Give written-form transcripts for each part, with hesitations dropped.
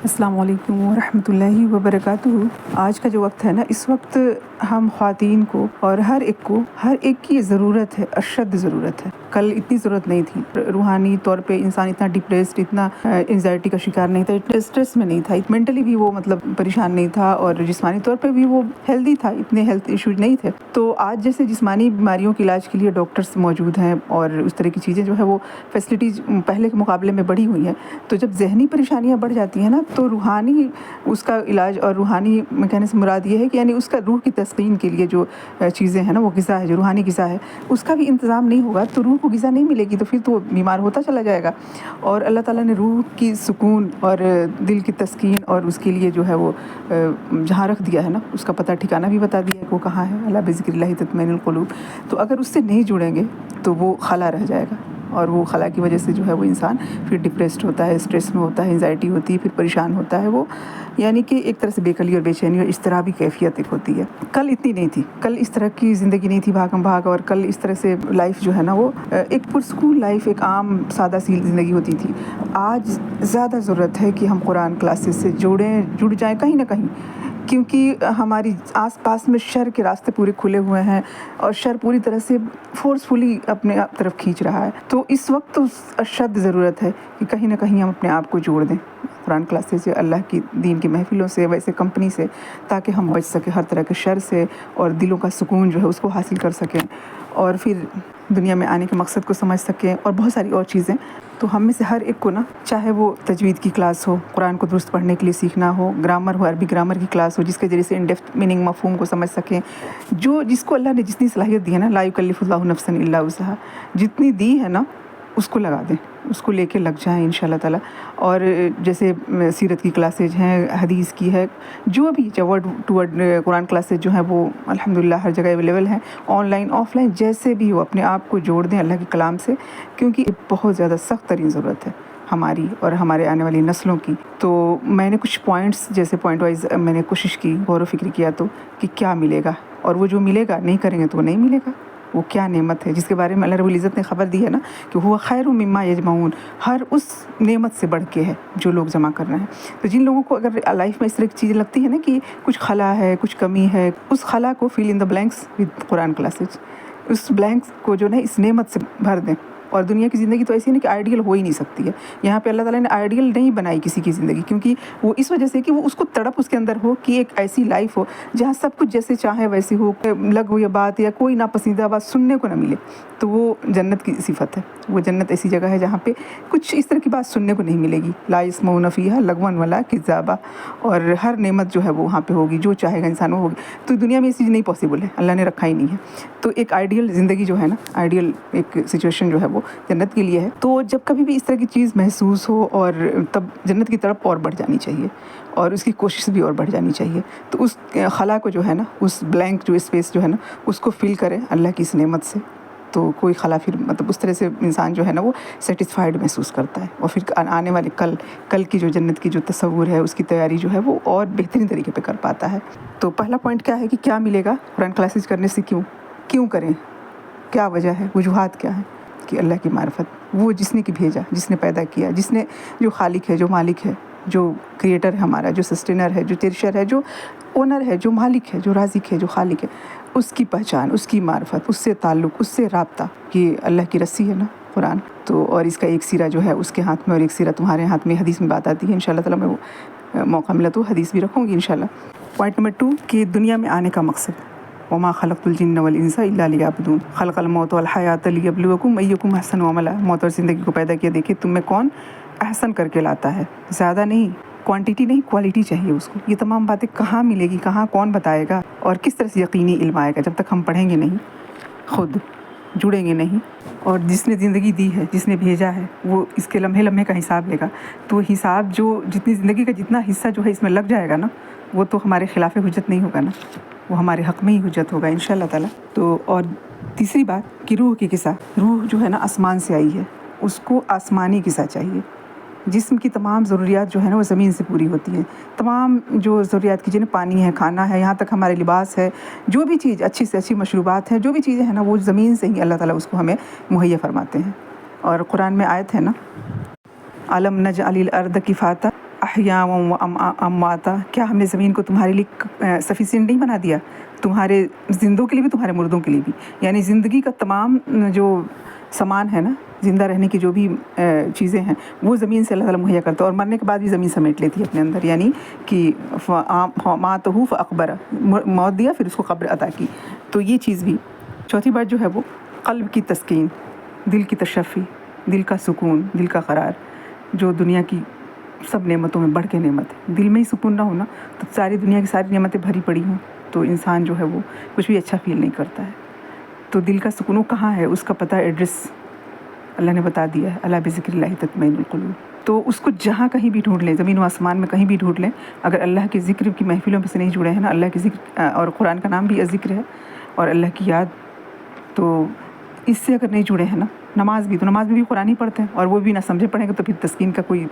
السلام علیکم ورحمۃ اللہ وبرکاتہ۔ آج کا جو وقت ہے نا، اس وقت ہم خواتین کو اور ہر ایک کی ضرورت ہے، اشد ضرورت ہے۔ کل اتنی ضرورت نہیں تھی۔ روحانی طور پہ انسان اتنا ڈپریسڈ، اتنا انزائٹی کا شکار نہیں تھا، اتنا اسٹریس میں نہیں تھا، مینٹلی بھی وہ پریشان نہیں تھا، اور جسمانی طور پہ بھی وہ ہیلدی تھا، اتنے ہیلتھ ایشوز نہیں تھے۔ تو آج جیسے جسمانی بیماریوں کے علاج کے لیے ڈاکٹرز موجود ہیں اور اس طرح کی چیزیں جو ہے وہ فیسلٹیز پہلے کے مقابلے میں بڑھی ہوئی ہیں، تو جب ذہنی پریشانیاں بڑھ جاتی ہیں نا، تو روحانی اس کا علاج، اور روحانی میں کہنے سے مراد یہ ہے کہ یعنی اس کا روح کی تسکین کے لیے جو چیزیں ہیں نا، وہ غذا ہے، جو روحانی غذا ہے، اس کا بھی انتظام نہیں ہوگا تو روح کو غذا نہیں ملے گی، تو پھر تو بیمار ہوتا چلا جائے گا۔ اور اللہ تعالیٰ نے روح کی سکون اور دل کی تسکین اور اس کے لیے جو ہے وہ جہاں رکھ دیا ہے نا، اس کا پتہ ٹھکانہ بھی بتا دیا ہے کہ وہ کہاں ہے۔ اللہ بذکر اللہ تطمئن القلوب۔ تو اگر اس سے نہیں جڑیں گے تو وہ خلا رہ جائے گا، اور وہ خلا کی وجہ سے جو ہے وہ انسان پھر ڈپریسڈ ہوتا ہے، اسٹریس میں ہوتا ہے، انزائٹی ہوتی ہے، پھر پریشان ہوتا ہے وہ، یعنی کہ ایک طرح سے بے کلی اور بے چینی اور اضطرابی کیفیت ایک ہوتی ہے۔ کل اتنی نہیں تھی، کل اس طرح کی زندگی نہیں تھی بھاگم بھاگ، اور کل اس طرح سے لائف جو ہے نا وہ ایک پرسکون لائف، ایک عام سادہ سی زندگی ہوتی تھی۔ آج زیادہ ضرورت ہے کہ ہم قرآن کلاسز سے جڑ جائیں کہیں نہ کہیں، کیونکہ ہماری آس پاس میں شر کے راستے پورے کھلے ہوئے ہیں، اور شر پوری طرح سے فورسفلی اپنے طرف کھینچ رہا ہے۔ تو اس وقت اشد ضرورت ہے کہ کہیں نہ کہیں ہم اپنے آپ کو جوڑ دیں قرآن کلاسز سے، اللہ کی دین کی محفلوں سے، ویسے کمپنی سے، تاکہ ہم بچ سکیں ہر طرح کے شر سے، اور دلوں کا سکون جو ہے اس کو حاصل کر سکیں، اور پھر دنیا میں آنے کے مقصد کو سمجھ سکیں، اور بہت ساری اور چیزیں۔ تو ہم میں سے ہر ایک کو نا، چاہے وہ تجوید کی کلاس ہو، قرآن کو درست پڑھنے کے لیے سیکھنا ہو، گرامر ہو، عربی گرامر کی کلاس ہو، جس کے ذریعے سے ان ڈیپتھ میننگ مفہوم کو سمجھ سکیں، جس کو اللہ نے جتنی صلاحیت دی ہے نا، لا یکلف اللہ نفسا الا وسعہا، جتنی دی ہے نا اس کو لگا دیں، اس کو لے کے لگ جائیں انشاءاللہ تعالیٰ۔ اور جیسے سیرت کی کلاسز ہیں، حدیث کی ہے، جو بھی word to word Quran classes جو ہیں وہ الحمدللہ ہر جگہ اویلیبل ہیں، آن لائن آف لائن، جیسے بھی ہو اپنے آپ کو جوڑ دیں اللہ کے کلام سے، کیونکہ بہت زیادہ سخت ترین ضرورت ہے ہماری اور ہمارے آنے والی نسلوں کی۔ تو میں نے کچھ پوائنٹس، جیسے پوائنٹ وائز میں نے کوشش کی، غور و فکر کیا تو کہ کیا ملے گا، اور وہ جو ملے گا نہیں کریں گے تو وہ نہیں ملے گا۔ وہ کیا نعمت ہے جس کے بارے میں اللہ رب العزت نے خبر دی ہے نا، کہ وہ خیر مما یجمعون، ہر اس نعمت سے بڑھ کے ہے جو لوگ جمع کر رہے ہیں۔ تو جن لوگوں کو اگر لائف میں اس طرح کی چیزیں لگتی ہے نا کہ کچھ خلا ہے، کچھ کمی ہے، اس خلا کو fill in the blanks with Quran classes, اس بلینکس کو جو ہے اس نعمت سے بھر دیں۔ اور دنیا کی زندگی تو ایسی ہے نا کہ آئیڈیل ہو ہی نہیں سکتی ہے، یہاں پہ اللہ تعالیٰ نے آئیڈیل نہیں بنائی کسی کی زندگی، کیونکہ وہ اس وجہ سے کہ وہ اس کو تڑپ اس کے اندر ہو کہ ایک ایسی لائف ہو جہاں سب کچھ جیسے چاہے ویسے ہو، لغو یا بات یا کوئی ناپسندیدہ بات سننے کو نہ ملے۔ تو وہ جنت کی صفت ہے، وہ جنت ایسی جگہ ہے جہاں پہ کچھ اس طرح کی بات سننے کو نہیں ملے گی، لا یسمعون فیہا لغوا ولا کذابا، اور ہر نعمت جو ہے وہ وہاں پہ ہوگی، جو چاہے گا انسان وہ ہوگی۔ تو دنیا میں یہ چیز نہیں پاسبل ہے، اللہ نے رکھا ہی نہیں ہے۔ تو ایک آئیڈیل زندگی جو ہے نا، آئیڈیل ایک سچویشن جو ہے وہ جنت کے لیے ہے۔ تو جب کبھی بھی اس طرح کی چیز محسوس ہو، اور تب جنت کی طرف اور بڑھ جانی چاہیے، اور اس کی کوشش بھی اور بڑھ جانی چاہیے۔ تو اس خلا کو جو ہے نا، اس بلینک جو اسپیس جو ہے نا، اس کو فل کرے اللہ کی اس نعمت سے، تو کوئی خلا پھر اس طرح سے انسان جو ہے نا وہ سیٹسفائیڈ محسوس کرتا ہے، اور پھر آنے والے کل کی جو جنت کی جو تصور ہے، اس کی تیاری جو ہے وہ اور بہترین طریقے پہ کر پاتا ہے۔ تو پہلا پوائنٹ کیا ہے کہ کیا ملے گا قرآن کلاسز کرنے سے، کیوں کریں، کیا وجہ ہے، وجوہات کیا ہے؟ کہ اللہ کی معرفت، وہ جس نے بھیجا، جس نے پیدا کیا، جو خالق ہے، جو مالک ہے، جو کریٹر ہے ہمارا، جو سسٹینر ہے، جو چیرشر ہے، جو اونر ہے، جو مالک ہے، جو رازق ہے، جو خالق ہے، اس کی پہچان، اس کی معرفت، اس سے تعلق، اس سے رابطہ، یہ اللہ کی رسی ہے نا قرآن۔ تو اور اس کا ایک سیرہ جو ہے اس کے ہاتھ میں، اور ایک سیرہ تمہارے ہاتھ میں، حدیث میں بات آتی ہے، انشاءاللہ تعالیٰ میں وہ موقع ملا تو حدیث بھی رکھوں گی انشاءاللہ۔ پوائنٹ نمبر 2 کہ دنیا میں آنے کا مقصد، وما خلقت الجن والانس الا لیعبدون، خلق الموت والحیات لیبلوکم ایکم احسن عملا، موت اور زندگی کو پیدا کیا، دیکھیں تم میں کون احسن کر کے لاتا ہے، زیادہ نہیں، کوانٹیٹی نہیں، کوالٹی چاہیے اس کو۔ یہ تمام باتیں کہاں ملے گی، کہاں کون بتائے گا، اور کس طرح سے یقینی علم آئے گا جب تک ہم پڑھیں گے نہیں، خود جڑیں گے نہیں۔ اور جس نے زندگی دی ہے، جس نے بھیجا ہے، وہ اس کے لمحے لمحے کا حساب لے گا۔ تو حساب جو جتنی زندگی کا جتنا حصہ جو ہے اس میں لگ جائے گا نا، وہ تو ہمارے خلاف حجت نہیں ہوگا نا، وہ ہمارے حق میں ہی حجت ہوگا انشاءاللہ تعالیٰ۔ تو اور تیسری بات کہ روح کی غذا، روح جو ہے نا آسمان سے آئی ہے، اس کو آسمانی غذا چاہیے۔ جسم کی تمام ضروریات جو ہے نا وہ زمین سے پوری ہوتی ہیں، تمام جو ضروریات کی جنہیں پانی ہے، کھانا ہے، یہاں تک ہمارے لباس ہے، جو بھی چیز اچھی سے اچھی مشروبات ہیں، جو بھی چیزیں ہیں نا، وہ زمین سے ہی اللہ تعالیٰ اس کو ہمیں مہیا فرماتے ہیں۔ اور قرآن میں آیت ہے نا، أَلَمْ نَجْعَلِ الْأَرْضَ كِفَاتًا احیا و امواتا، کیا ہم نے زمین کو تمہارے لیے سفیشینٹ نہیں بنا دیا، تمہارے زندوں کے لیے بھی تمہارے مردوں کے لیے بھی. یعنی زندگی کا تمام جو سامان ہے نا، زندہ رہنے کی جو بھی چیزیں ہیں وہ زمین سے اللہ تعالیٰ مہیا کرتا ہے، اور مرنے کے بعد بھی زمین سمیٹ لیتی ہے اپنے اندر. یعنی کہ ماتہ فاقبر، موت دیا پھر اس کو قبر عطا کی. تو یہ چیز بھی. چوتھی بات جو ہے وہ قلب کی تسکین، دل کی تشفی، دل کا سکون، دل کا قرار، جو دنیا کی سب نعمتوں میں بڑھ کے نعمت ہے. دل میں ہی سکون نہ ہونا تو ساری دنیا کی ساری نعمتیں بھری پڑی ہوں تو انسان جو ہے وہ کچھ بھی اچھا فیل نہیں کرتا ہے. تو دل کا سکون وہ کہاں ہے، اس کا پتہ ایڈریس اللہ نے بتا دیا ہے، الا بذکر اللہ تطمئن القلوب. تو اس کو جہاں کہیں بھی ڈھونڈ لیں، زمین و آسمان میں کہیں بھی ڈھونڈ لیں، اگر اللہ کے ذکر کی محفلوں میں سے نہیں جڑے ہیں نا، اللہ کے ذکر اور قرآن کا نام بھی ذکر ہے اور اللہ کی یاد، تو اس سے اگر نہیں جڑے ہیں نا، نماز بھی، تو نماز میں بھی قرآن ہی پڑھتے ہیں اور وہ بھی نہ سمجھے پڑھیں گے تو پھر تسکین کا کوئی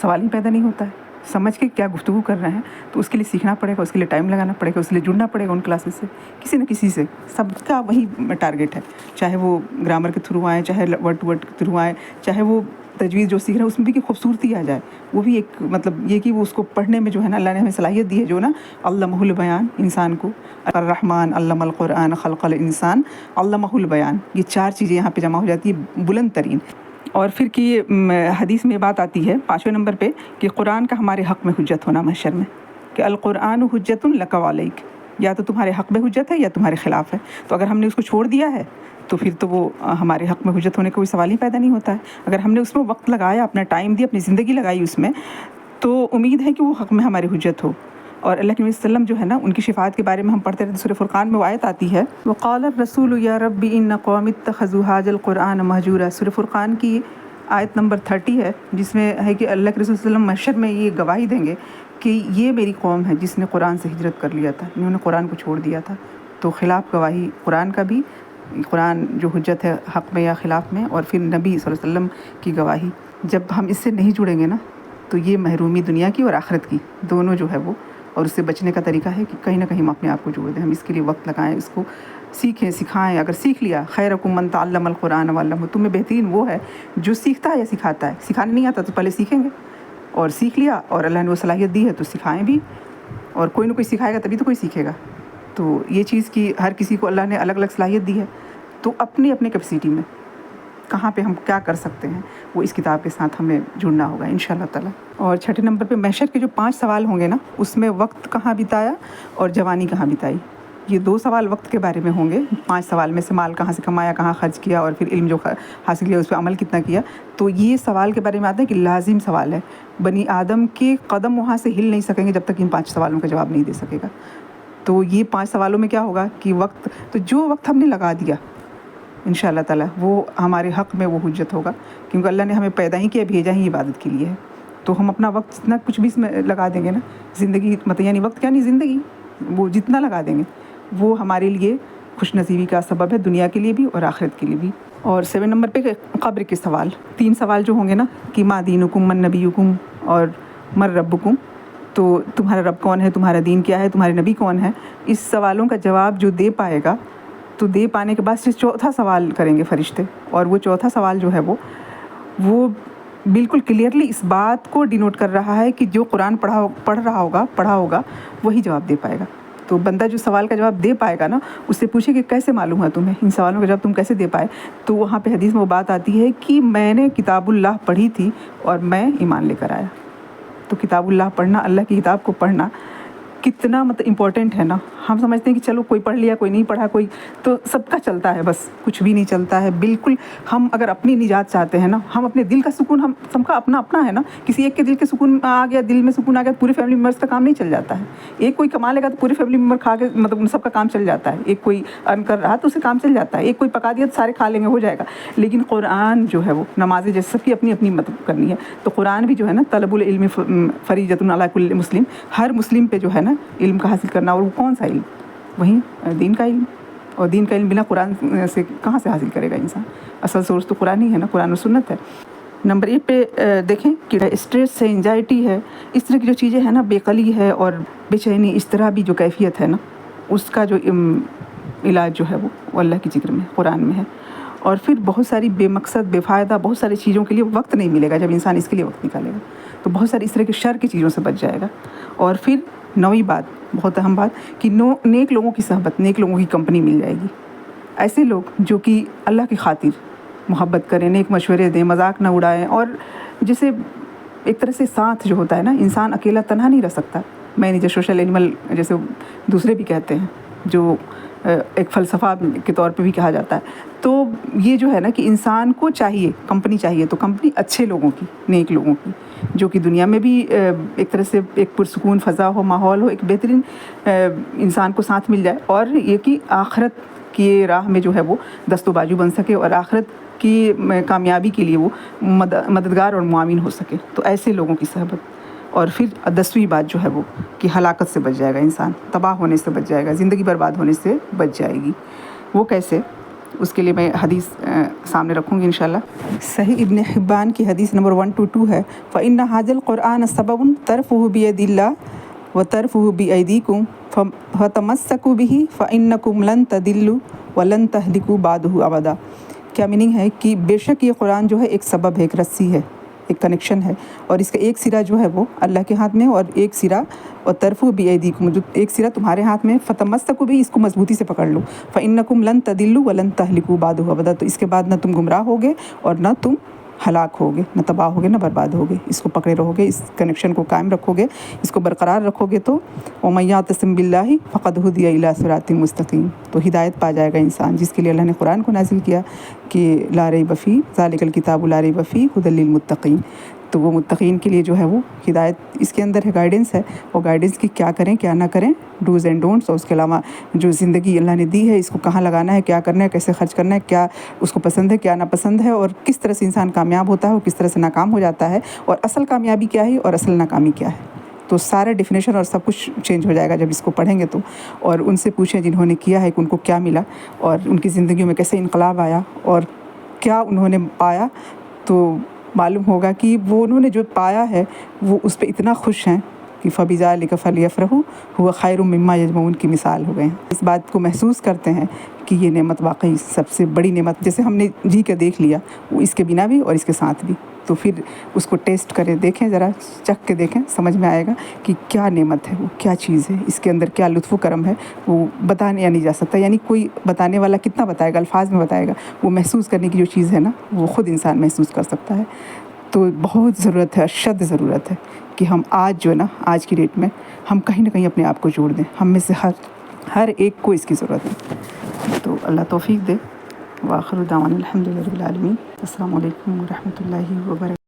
سوال ہی پیدا نہیں ہوتا ہے. سمجھ کے کیا گفتگو کر رہے ہیں تو اس کے لیے سیکھنا پڑے گا، اس کے لیے ٹائم لگانا پڑے گا، اس کے لیے جڑنا پڑے گا ان کلاسز سے، کسی نہ کسی سے. سب کا وہی ٹارگیٹ ہے، چاہے وہ گرامر کے تھرو آئیں، چاہے ورڈ ٹو ورڈ کے تھرو آئیں، چاہے وہ تجوید جو سیکھ رہے ہیں اس میں بھی کہ خوبصورتی آ جائے. وہ بھی ایک مطلب یہ کہ وہ اس کو پڑھنے میں جو ہے نا اللہ نے ہمیں صلاحیت دی ہے، جو نا علمہ البیان، انسان کو الرحمن علم القرآن خلق الانسان علمہ البیان، یہ چار چیزیں یہاں پہ جمع ہو جاتی ہے بلند ترین. اور پھر کہ حدیث میں بات آتی ہے 5ویں نمبر پہ کہ قرآن کا ہمارے حق میں حجت ہونا محشر میں، کہ القرآن حجت لک و علیک، یا تو تمہارے حق میں حجت ہے یا تمہارے خلاف ہے. تو اگر ہم نے اس کو چھوڑ دیا ہے تو پھر تو وہ ہمارے حق میں حجت ہونے کا کوئی سوال ہی پیدا نہیں ہوتا ہے. اگر ہم نے اس میں وقت لگایا، اپنا ٹائم دیا، اپنی زندگی لگائی اس میں، تو امید ہے کہ وہ حق میں ہماری حجت ہو. اور اللہ کے نبی صلی اللہ علیہ وسلم جو ہے نا، ان کی شفاعت کے بارے میں ہم پڑھتے رہتے، سورہ فرقان میں وہ آیت آتی ہے وقال الرسول یا رب ان قوم اتخذوا هذا القرآن مہجورا. سورہ فرقان کی آیت نمبر 30 ہے، جس میں ہے کہ اللہ کے رسول صلی اللہ علیہ وسلم محشر میں یہ گواہی دیں گے کہ یہ میری قوم ہے جس نے قرآن سے ہجرت کر لیا تھا، انہوں نے قرآن کو چھوڑ دیا تھا. تو خلاف گواہی قرآن کا بھی، قرآن جو حجت ہے حق میں یا خلاف میں، اور پھر نبی صلی اللہ علیہ وسلم کی گواہی. جب ہم اس سے نہیں جڑیں گے نا تو یہ محرومی دنیا کی اور آخرت کی دونوں جو ہے وہ، اور اس سے بچنے کا طریقہ ہے کہ کہیں نہ کہیں ہم اپنے آپ کو جوڑ دیں. ہم اس کے لیے وقت لگائیں، اس کو سیکھیں، سکھائیں. اگر سیکھ لیا، خیرکم من تعلم القرآن وعلمہ، تم میں بہترین وہ ہے جو سیکھتا ہے یا سکھاتا ہے. سکھانے نہیں آتا تو پہلے سیکھیں گے، اور سیکھ لیا اور اللہ نے وہ صلاحیت دی ہے تو سکھائیں بھی، اور کوئی نہ کوئی سکھائے گا تبھی تو کوئی سیکھے گا. تو یہ چیز کی ہر کسی کو اللہ نے الگ الگ صلاحیت دی ہے، تو اپنی اپنے کیپیسٹی میں کہاں پہ ہم کیا کر سکتے ہیں وہ اس کتاب کے ساتھ ہمیں جڑنا ہوگا انشاءاللہ تعالیٰ. اور 6 نمبر پہ محشر کے جو 5 سوال ہوں گے نا، اس میں وقت کہاں بتایا اور جوانی کہاں بتائی. یہ 2 سوال وقت کے بارے میں ہوں گے. 5 سوال میں سے مال کہاں سے کمایا، کہاں خرچ کیا، اور پھر علم جو حاصل کیا اس پہ عمل کتنا کیا. تو یہ سوال کے بارے میں آتا ہے کہ لازم سوال ہے، بنی آدم کے قدم وہاں سے ہل نہیں سکیں گے جب تک ان 5 سوالوں کا جواب نہیں دے سکے گا. تو یہ 5 سوالوں میں کیا ہوگا کہ وقت، تو جو وقت ہم نے لگا دیا انشاءاللہ تعالیٰ وہ ہمارے حق میں وہ حجت ہوگا، کیونکہ اللہ نے ہمیں پیدا ہی کیا، بھیجا ہی عبادت کے لیے ہے. تو ہم اپنا وقت جتنا کچھ بھی اس میں لگا دیں گے نا، زندگی مطلب یعنی وقت کیا نہیں، زندگی، وہ جتنا لگا دیں گے وہ ہمارے لیے خوش نصیبی کا سبب ہے، دنیا کے لیے بھی اور آخرت کے لیے بھی. اور 7 نمبر پہ قبر کے سوال، 3 سوال جو ہوں گے نا کہ ما دینکم من نبیکم اور من ربکم، تو تمہارا رب کون ہے، تمہارا دین کیا ہے، تمہارے نبی کون ہے. اس سوالوں کا جواب جو دے پائے گا، تو دے پانے کے بعد صرف 4تھا سوال کریں گے فرشتے، اور وہ 4تھا سوال جو ہے وہ بالکل کلیئرلی اس بات کو ڈینوٹ کر رہا ہے کہ جو قرآن پڑھا ہوگا وہی جواب دے پائے گا. تو بندہ جو سوال کا جواب دے پائے گا نا، اس سے پوچھے کہ کیسے معلوم ہے تمہیں ان سوالوں کا جواب تم کیسے دے پائے. تو وہاں پہ حدیث میں وہ بات آتی ہے کہ میں نے کتاب اللہ پڑھی تھی اور میں ایمان لے کر آیا. تو کتاب اللہ پڑھنا، اللہ کی کتاب کو پڑھنا کتنا مطلب امپورٹنٹ ہے نا. ہم سمجھتے ہیں کہ چلو کوئی پڑھ لیا، کوئی نہیں پڑھا، کوئی تو سب کا چلتا ہے، بس کچھ بھی نہیں چلتا ہے بالکل. ہم اگر اپنی نجات چاہتے ہیں نا، ہم اپنے دل کا سکون، ہم سب کا اپنا اپنا ہے نا. کسی ایک کے دل کے سکون آ گیا، دل میں سکون آ گیا، پورے فیملی ممبرس کا کام نہیں چل جاتا ہے. ایک کوئی کما لے گا تو پورے فیملی ممبر کھا کے مطلب ان سب کا کام چل جاتا ہے. ایک کوئی ارن کر رہا تو اسے کام چل جاتا ہے. ایک کوئی پکا دیا تو سارے کھا لیں گے، ہو جائے گا. لیکن قرآن جو ہے وہ نمازیں جیسے سب کی اپنی اپنی مطلب کرنی ہے. تو قرآن بھی جو ہے نا طلب العلم فریضۃ علی کل مسلم، ہر مسلم پہ جو ہے نا علم کا حاصل کرنا. اور وہ کون سا علم؟ وہیں دین کا علم. اور دین کا علم بنا قرآن سے کہاں سے حاصل کرے گا انسان؟ اصل سورس تو قرآن ہی ہے نا، قرآن و سنت ہے. نمبر 1 پہ دیکھیں کہ اسٹریس ہے، انزائٹی ہے، اس طرح کی جو چیزیں ہیں نا، بے قلی ہے اور بے چینی، اضطرابی جو کیفیت ہے نا، اس کا جو علاج جو ہے وہ اللہ کے ذکر میں، قرآن میں ہے. اور پھر بہت ساری بے مقصد بے فائدہ بہت ساری چیزوں کے لیے وقت نہیں ملے گا. جب انسان اس کے لیے وقت نکالے گا تو بہت ساری اس طرح کے شر کی چیزوں سے بچ جائے گا. اور پھر نویں بات, بہت اہم بات, کہ نیک لوگوں کی صحبت, نیک لوگوں کی کمپنی مل جائے گی. ایسے لوگ جو کہ اللہ کی خاطر محبت کریں, نیک مشورے دیں, مذاق نہ اڑائیں, اور جسے ایک طرح سے ساتھ جو ہوتا ہے نا, انسان اکیلا تنہا نہیں رہ سکتا. مینیجر سوشل اینیمل جیسے دوسرے بھی کہتے ہیں, جو ایک فلسفہ کے طور پہ بھی کہا جاتا ہے. تو یہ جو ہے نا کہ انسان کو چاہیے کمپنی چاہیے, تو کمپنی اچھے لوگوں کی, نیک لوگوں کی, جو کہ دنیا میں بھی ایک طرح سے ایک پرسکون فضا ہو, ماحول ہو, ایک بہترین انسان کو ساتھ مل جائے, اور یہ کہ آخرت کی راہ میں جو ہے وہ دست و بازو بن سکے, اور آخرت کی کامیابی کے لیے وہ مددگار اور معاون ہو سکے. تو ایسے لوگوں کی صحبت. اور پھر 10ویں بات جو ہے وہ کہ ہلاکت سے بچ جائے گا انسان, تباہ ہونے سے بچ جائے گا, زندگی برباد ہونے سے بچ جائے گی. وہ کیسے؟ اس کے لیے میں حدیث سامنے رکھوں گی انشاءاللہ. صحیح ابن حبان کی حدیث نمبر 122 ہے, فَإِنَّ هَذَا الْقُرْآنَ سَبَبٌ تَرْفُهُ بِيَدِ اللَّهِ وَتَرْفُهُ بِأَيْدِيكُمْ فَتَمَسَّكُوا بِهِ فَإِنَّكُمْ لَن تَضِلُّوا وَلَن تَهْلِكُوا بَعْدَهُ أَبَدًا. کیا میننگ ہے کہ بے شک یہ قرآن جو ہے ایک سبب ہے, ایک رسی ہے, ایک کنیکشن ہے, اور اس کا ایک سرا جو ہے وہ اللہ کے ہاتھ میں, اور ایک سرا وَتَرْفُوا بِأَيْدِيكُمْ, جو ایک سرا تمہارے ہاتھ میں, فَتَمَسَّكُوا بِهِ, اس کو مضبوطی سے پکڑ لو, فَإِنَّكُمْ لَن تَضِلُّوا وَلَن تَهْلِكُوا بَعْدَهُ أَبَدًا. تو اس کے بعد نہ تم گمراہ ہوگے اور نہ تم ہلاک ہوگے, نہ تباہ ہوگے نہ برباد ہوگے. اس کو پکڑے رہو گے, اس کنیکشن کو قائم رکھو گے, اس کو برقرار رکھو گے, تو وَمَن يَعْتَصِم بِاللَّهِ فَقَدْ هُدِيَ إِلَىٰ صِرَاطٍ مُّسْتَقِيمٍ. تو ہدایت پا جائے گا انسان, جس کے لیے اللہ نے قرآن کو نازل کیا کہ لا ریب فیہ ذالک الکتاب لا ریب فیہ ھدی للمتقین. تو وہ متقین کے لیے جو ہے وہ ہدایت اس کے اندر ہے, گائیڈنس ہے. اور گائیڈنس کی کیا کریں کیا نہ کریں, ڈوز اینڈ ڈونٹس, اور اس کے علاوہ جو زندگی اللہ نے دی ہے اس کو کہاں لگانا ہے, کیا کرنا ہے, کیسے خرچ کرنا ہے, کیا اس کو پسند ہے کیا ناپسند ہے, اور کس طرح سے انسان کامیاب ہوتا ہے اور کس طرح سے ناکام ہو جاتا ہے, اور اصل کامیابی کیا ہے اور اصل ناکامی کیا ہے. تو سارا ڈیفینیشن اور سب کچھ چینج ہو جائے گا جب اس کو پڑھیں گے تو. اور ان سے پوچھیں جنہوں نے کیا ہے کہ ان کو کیا ملا, اور ان کی زندگیوں میں کیسے انقلاب آیا, اور کیا انہوں نے پایا. تو معلوم ہوگا کہ وہ انہوں نے جو پایا ہے وہ اس پہ اتنا خوش ہیں کہ فَبِذَٰلِکَ فَلْیَفْرَحُوا هُوَ خَیْرٌ مِّمَّا یَجْمَعُونَ کی مثال ہو گئے ہیں. اس بات کو محسوس کرتے ہیں کہ یہ نعمت واقعی سب سے بڑی نعمت, جیسے ہم نے جی کے دیکھ لیا, وہ اس کے بنا بھی اور اس کے ساتھ بھی. تو پھر اس کو ٹیسٹ کریں, دیکھیں, ذرا چکھ کے دیکھیں, سمجھ میں آئے گا کہ کیا نعمت ہے, وہ کیا چیز ہے, اس کے اندر کیا لطف و کرم ہے. وہ بتانے نہیں جا سکتا, یعنی کوئی بتانے والا کتنا بتائے گا, الفاظ میں بتائے گا. وہ محسوس کرنے کی جو چیز ہے نا, وہ خود انسان محسوس کر سکتا ہے. تو بہت ضرورت ہے, اشد ضرورت ہے کہ ہم آج جو ہے نا, آج کی ڈیٹ میں ہم کہیں نہ کہیں اپنے آپ کو جوڑ دیں. ہم میں سے ہر ایک کو اس کی ضرورت ہے. تو اللہ توفیق دے. وآخر دعوانا الحمد للہ رب العالمین. السلام علیکم ورحمۃ اللہ وبرکاتہ.